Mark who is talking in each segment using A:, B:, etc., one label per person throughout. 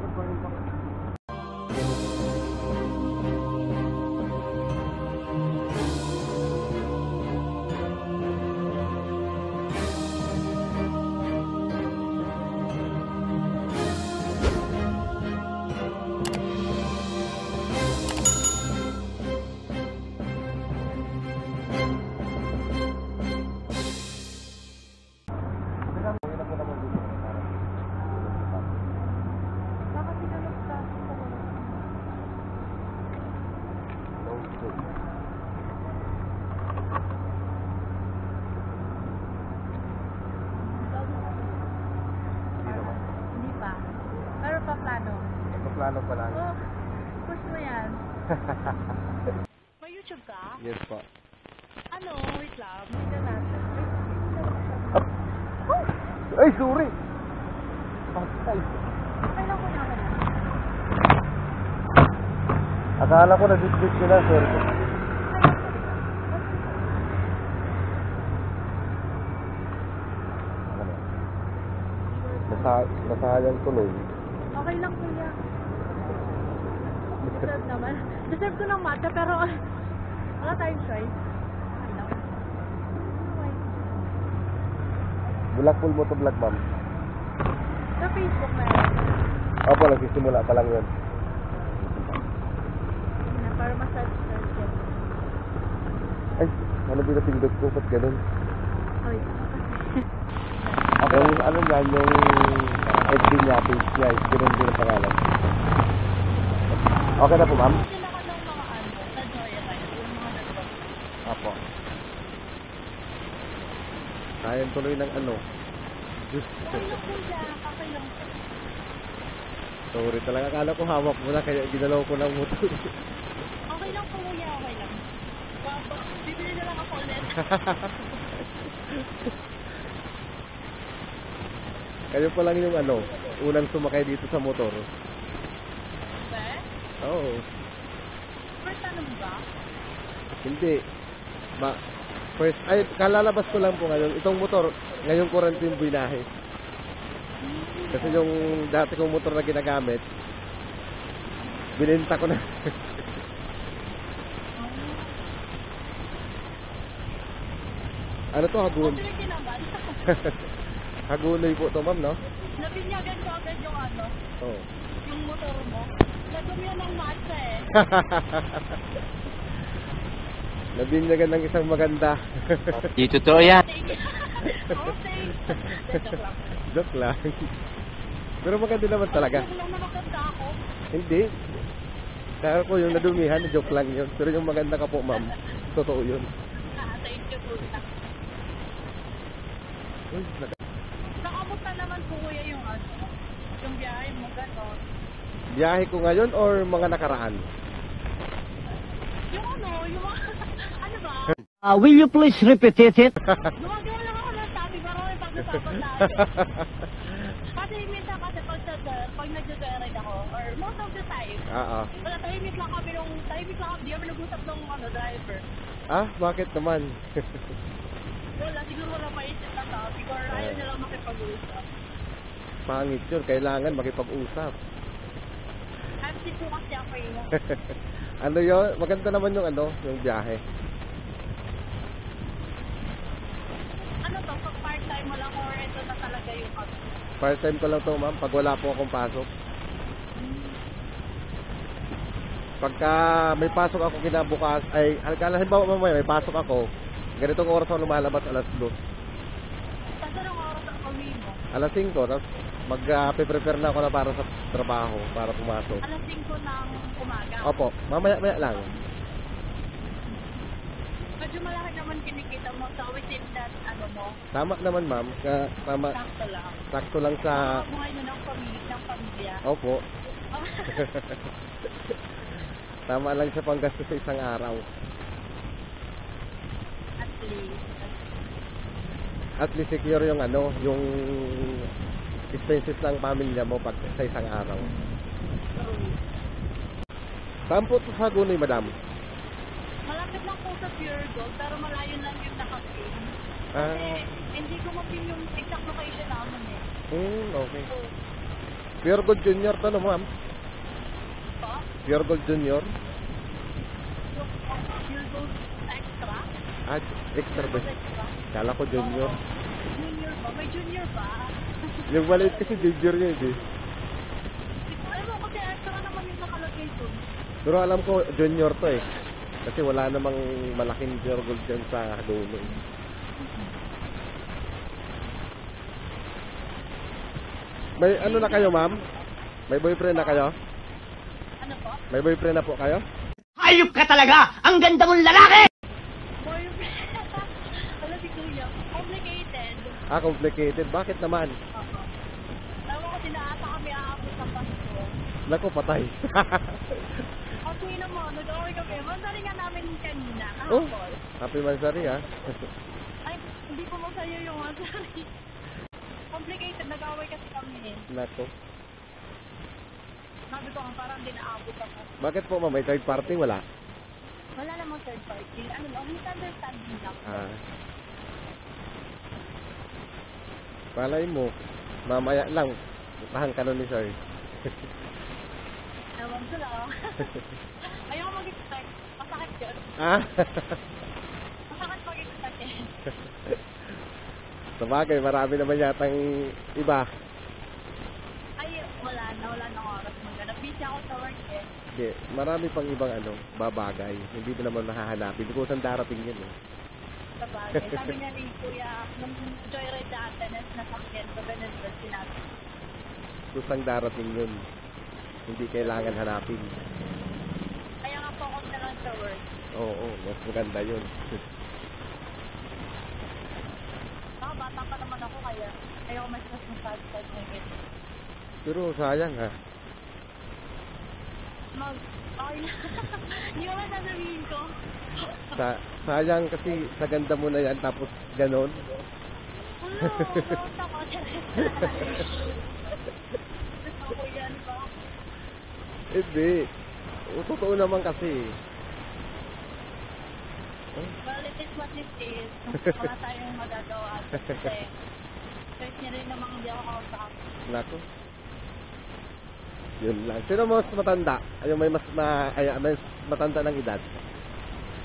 A: good morning po.
B: Plano pa lang.
C: Oh, push mo yan. May YouTube ka?
B: Yes po.
C: Ano? Wait lang. Hindi natin.
B: Ay, sorry! Patay.
C: Kailan ko naman yan?
B: Akala ko na-disbit ko na, sorry. Nasayang tuloy.
C: Okay lang kuya. Deserve naman. Deserve ko ng matcha pero wala tayong choice. Okay lang. Okay.
B: Bulakpul mo to vlog, ma'am.
C: Sa Facebook meron.
B: Opo, nagsisimula pa lang yun.
C: Para massage yan.
B: Ay, ano pinapindot ko? Ba't ganun?
C: Okay.
B: Okay. Yung ano nga, yung FB niya, page niya, is ganun din ang pangalan. Okay na po, ma'am?
C: Sila ka ng mga ano, sa Joyride, yung mga nagpapalala.
B: Apo. Sayang tuloy ng ano.
C: Okay lang kuya, okay lang.
B: Sorry talaga, akala ko hawak mo na, kaya ginalaw ko ng motor.
C: Okay lang po kuya, okay lang. Bibili na lang ako ulit.
B: Kayo pa lang yung ano, unang sumakay dito sa motor.
C: Be?
B: Oo.
C: First ano mo ba?
B: Hindi. First, ay, kalalabas ko lang po ngayon. Itong motor, ngayon ko rin yung binahe. Kasi yung dati kong motor na ginagamit, binenta ko na. Ano to, hagun?
C: Pwede naman.
B: Hagunoy po to, ma'am, no?
C: Nabinyagan ko agad yung ano,
B: Oo.
C: yung motor mo. Nadumi yan ng matcha eh.
B: Nabinyagan ng isang maganda.
D: Di totoo yan.
C: Okay.
B: Joke lang. Pero maganda naman talaga.
C: Joke lang na maganda ako.
B: Hindi. Kaya ko yung nadumihan, joke lang yun. Pero yung maganda ka po, ma'am, totoo yun.
C: Thank you po.
B: Uy,
C: Nakamusta naman po kuya yung ano, yung biyahe mo gano'n.
B: biyahe ko ngayon or mga nakaraan?
C: Yung ano, yung mga, ano ba?
D: Will you please repeat it?
C: Gumagawa lang ako ng topic para may pag-usapan natin. Kasi minsan kasi pag nag-joyride ako, or most of the time,
B: Oo.
C: wala, tahimik lang kami, di kami nag-usap ng ano, driver.
B: Ah, bakit naman?
C: Wala, siguro wala maisip na topic or ayaw niya lang makipag-usap.
B: Pangit yun, kailangan makipag-usap.
C: Happy po kasi ako yun.
B: Ano yun? Maganda naman yung ano, yung biyahe.
C: Ano to, pag part-time mo lang or ito na talaga yung ano?
B: First time ko lang to, ma'am, pag wala po akong pasok. Pagka may pasok ako kinabukas, ay, halimbawa mamaya may pasok ako, ganitong oras ako lumalabas, alas 2.
C: Kasi anong oras ang uwi mo?
B: Alas 5, tapos mag-prepare na ako na para sa trabaho, para pumasok.
C: Alas 5 ng umaga.
B: Opo, mamaya-maya lang.
C: Medyo malaki naman kinikita mo sa within that, ano mo,
B: Tama naman, ma'am. Tama,
C: sakto lang.
B: sakto lang sa...
C: Buhay mo ng pamilya.
B: Opo. Tama lang sa panggastos sa isang araw.
C: At least.
B: At least secure yung ano, yung expenses ng pamilya mo pag sa isang araw. Saan po ito sa Hagunoy, madam?
C: Malapit lang po sa Pure Gold, pero malayo lang yung nakapin.
B: Ah,
C: Kasi hindi ko mapin yung exact location namin eh.
B: okay.
C: So,
B: Pure Gold Junior to no, ma'am?
C: Po?
B: Pure Gold Junior?
C: Yung Pure Gold Extra?
B: Ah, extra ba?
C: Gold Extra?
B: Kala ko Junior.
C: Oo. Junior ba? May junior ba?
B: Yung maliit kasi Junior yun eh.
C: Alam mo kasi extra naman yung nakalagay dun.
B: Pero alam ko Junior to eh. Kasi wala namang malaking Pure Gold dyan sa dulo eh. May ano na kayo, ma'am? May boyfriend na kayo?
C: Ano po?
B: May boyfriend na po kayo?
D: Hayop ka talaga! Ang ganda mong lalaki!
C: Boyfriend. Alam si Kuya. Complicated.
B: Ah, complicated. Bakit naman?
C: Oo. Alam mo kasi naata kami aabot sa Pasko.
B: Naku, patay.
C: Kasi naman, nag-away kami. Mansari nga namin kanina.
B: Oh,
C: Kahapon.
B: happy Mansari ah.
C: Ay, hindi ko masaya yung mansari. Complicated. Nag-away kasi kami.
B: Naku.
C: Sabi ko, parang di naabot sa Pasko.
B: Bakit po, ma'am? May third party? Wala.
C: Wala namang third party. Ano lang, misunderstanding lang.
B: Ah. Palay mo. Mamaya lang. Tahan ka nun ni sir.
C: Ewan ko lang. Ayaw mag-expect. Masakit yun.
B: Ah?
C: Masakit mag-expect eh.
B: Sabagay, marami naman yatang iba.
C: Ay, wala na oras maghanap. Busy ako sa work eh.
B: Hindi, marami pang ibang babagay. Hindi mo naman mahahanapin. Kusang darating yun eh.
C: Sa bagay. Sabi nga ni Kuya, nung joyride dati, nasakyan ko, ganun ba sinabi.
B: Kusang darating yun. Hindi kailangan hanapin.
C: Kaya nga focus na lang sa work.
B: Oo, mas maganda yun.
C: Baka bata pa naman ako kaya ayaw mas masabi sa ngayon.
B: Pero sayang ha.
C: Okay na. Hindi ko man sasabihin ko.
B: Sayang kasi sa ganda mo na yan tapos ganon.
C: Hello, gusto ko. Gusto ko yan ba?
B: Hindi. Totoo naman kasi.
C: Well, it is what it is. Wala tayong magagawa. Kasi, search niya rin namang hindi ako kausap.
B: Nako. Yun lang. Sino mas matanda? Ayun, may mas matanda ng edad.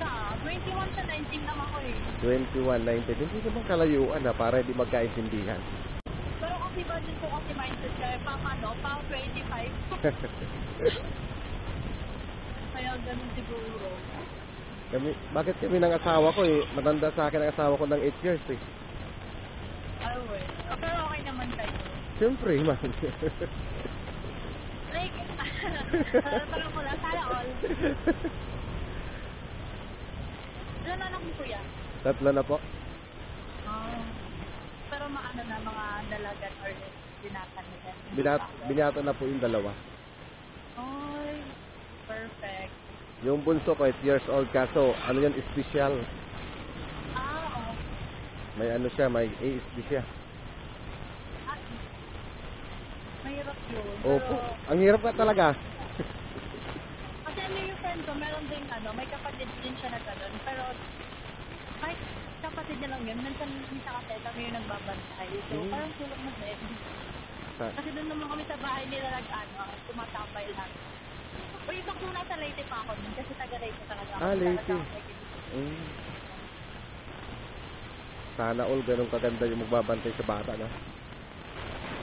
C: Sa 21 sa 19 lang ako eh.
B: 21, 19. Hindi naman kalayuan ha, para hindi magkaintindihan.
C: Pero kasi ba din ko kasi mindset kaya pa 25. Kaya ganun siguro.
B: Bakit kami ng asawa ko eh? Matanda sa akin ang asawa ko ng 8 years eh.
C: Ay, well. Pero okay naman tayo.
B: Siyempre, man.
C: Like, parang ko lang, sana all. Ilan anak mo kuya?
B: 3 na po.
C: Pero maano na, mga dalagan or binatan na yan.
B: Binyato na po yung 2.
C: Ay, perfect.
B: Yung bunso ko 8 years old kaso ano yan, special.
C: Oo.
B: May ano siya, may ASD siya.
C: Ah, mahirap yun.
B: Opo. Ang hirap na talaga.
C: Kasi ano yung friend ko, meron ding may kapatid din siya na gano'n. Pero, kahit kapatid niya lang yun, minsan kasi kami yung nagbabantay. So, parang tulog na din. Kasi doon naman kami sa bahay nila tumatambay lang. Uy, ibang kung nasa Leyte pa ako din, kasi taga-Leyte talaga ako.
B: Ah, Leyte. Sana all ganun kaganda yung magbabantay sa bata, no?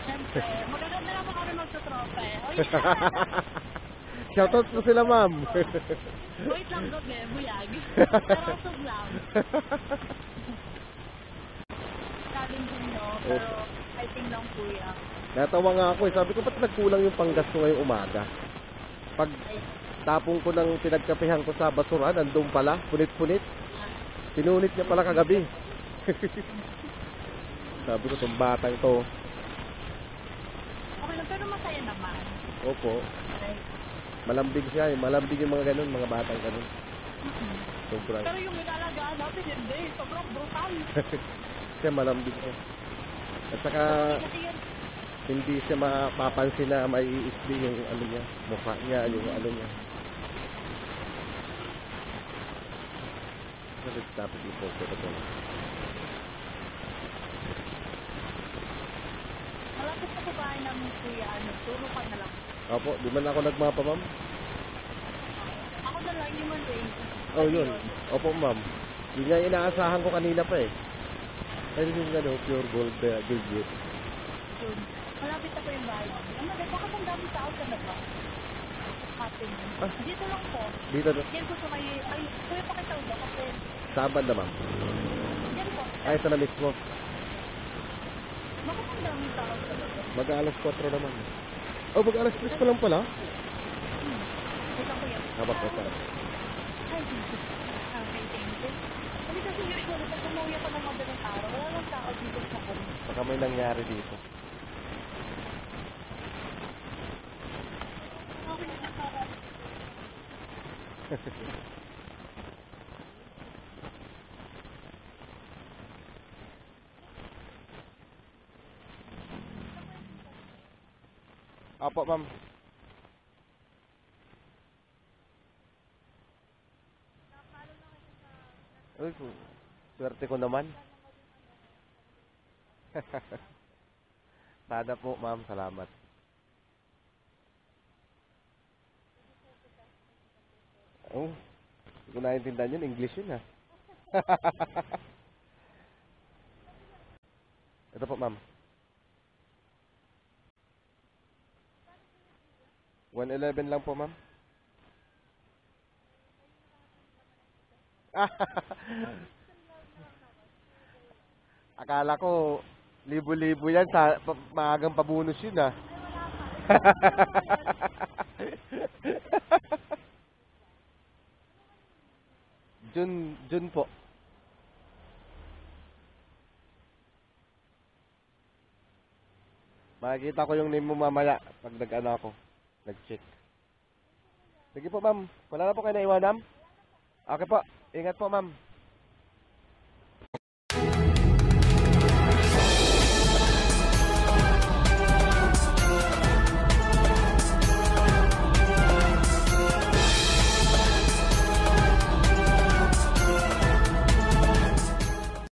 C: Siyempre, magaganda naman kami magtutropa eh. Uy,
B: Shoutout po sila, ma'am.
C: wait lang gabi, buyag. Pero sub lang. Challenging no, pero I think lang kuya.
B: Natawa nga ako eh. Sabi ko, ba't nagkulang yung panggas ko ngayong umaga? Pag tapong ko ng pinagkapihan ko sa basura, nandun pala, punit-punit. Pinunit niya pala kagabi. Sabi ko, itong batang to.
C: Okay lang, pero masaya naman.
B: Opo.
C: Right.
B: Malambing siya eh. Malambing yung mga ganun, mga batang ganun. Sobrang.
C: Pero yung inalagaan natin, hindi. Sobrang brutal.
B: Siya malambing siya. At saka,
C: Kasi yun,
B: hindi siya mapapansin na may ISD yung ano niya, mukha niya, yung ano niya. Let's stop it before ito.
C: wala Malapit sa babae namin kuya, turukan na lang.
B: Opo, di man ako nagmapa, ma'am.
C: Ako na lang, human race.
B: Oh, yun. Opo, ma'am. Yun nga inaasahan ko kanina pa eh. Pero yung pure gold, Gilgit.
C: Yun. Malapit na po yung bahay namin. Ano, bakit ang daming tao ka na ba? Happen. Dito lang po.
B: Dito,
C: Yan po sa may, kuya pakita ko ba? Kasi,
B: saan banda, ma'am?
C: yan po.
B: Ay, ito na mismo.
C: Bakit ang daming tao ka na ba?
B: Mag-alas 4 naman. Oh, mag-alas 3 pa lang pala.
C: Ito kuya.
B: Habak ko pa.
C: Hi, thank you. Okay, thank you. Kasi kasi usually, pag umuwi ako ng madaling araw, wala lang tao dito sa kami.
B: Baka may nangyari dito.
C: Okay, para.
B: Opo, ma'am. Uy, swerte ko naman. Sana po, ma'am. Salamat. Oh, hindi ko naiintindihan yun. English yun, ha? Ito po, ma'am. 111 lang po, ma'am. Akala ko libo-libo yan sa maagang pabunus yun, ah. Jun po. Makikita ko yung name mo mamaya pag nag-ano ako, nag-check. Sige po, ma'am. Wala na po kayo naiwan, ma'am? Okay po. Ingat po, ma'am.